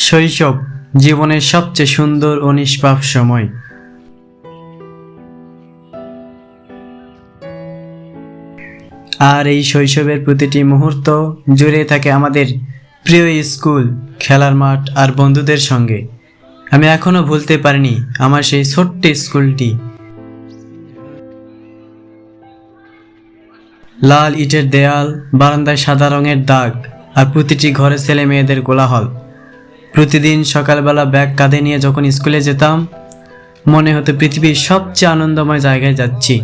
শৈশব জীবনের সবচেয়ে সুন্দর ও নিষ্পাপ সময়। আর এই শৈশবের প্রতিটি মুহূর্ত জুড়ে থাকে আমাদের প্রিয় স্কুল, খেলার মাঠ আর বন্ধুদের সঙ্গে। আমি এখনো ভুলতে পারিনি আমার সেই ছোট্ট স্কুলটি। লাল ইটের দেয়াল, বারান্দায় সাদা রঙের দাগ, আর প্রতিটি ঘরে ছেলে মেয়েদের কোলাহল। প্রতিদিন সকালবেলা ব্যাগ কাঁধে নিয়ে যখন স্কুলে যেতাম, মনে হতো পৃথিবীর সবচেয়ে আনন্দময় জায়গায় যাচ্ছি।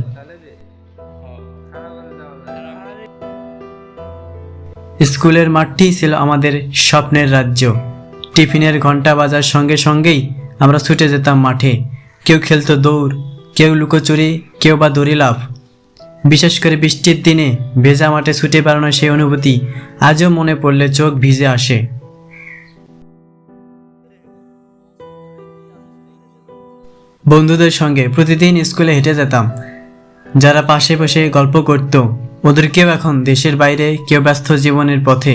স্কুলের মাঠটিই ছিল আমাদের স্বপ্নের রাজ্য। টিফিনের ঘন্টা বাজার সঙ্গে সঙ্গেই আমরা ছুটে যেতাম মাঠে। কেউ খেলতো দৌড়, কেউ লুকোচুরি, কেউ বা দড়ি লাফ। বিশেষ করে বৃষ্টির দিনে ভেজা মাঠে ছুটে বেড়ানোর সেই অনুভূতি আজও মনে পড়লে চোখ ভিজে আসে। বন্ধুদের সঙ্গে প্রতিদিন স্কুলে হেঁটে যেতাম। যারা পাশে বসে গল্প করত, ওদের কেউ এখন দেশের বাইরে, কেউ ব্যস্ত জীবনের পথে,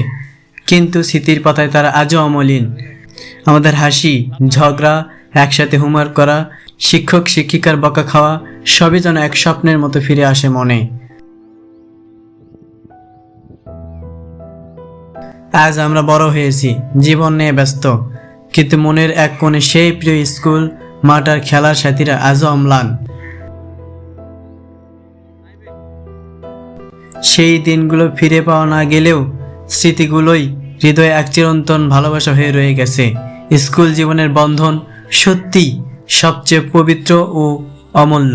কিন্তু স্মৃতির পাতায় তারা আজও অমলিন। আমাদের হাসি, ঝগড়া, একসাথে হোমওয়ার্ক করা, শিক্ষক শিক্ষিকার বকা খাওয়া, সবই যেন এক স্বপ্নের মতো ফিরে আসে মনে। আজ আমরা বড় হয়েছি, জীবন নিয়ে ব্যস্ত, কিন্তু মনের এক কোণে সেই প্রিয় স্কুল, মাঠ আর খেলার সাথীরা আজও অম্লান। সেই দিনগুলো ফিরে পাওয়া না গেলেও স্মৃতিগুলোই হৃদয়ে এক চিরন্তন ভালোবাসা হয়ে রয়ে গেছে। স্কুল জীবনের বন্ধন সত্যি সবচেয়ে পবিত্র ও অমূল্য।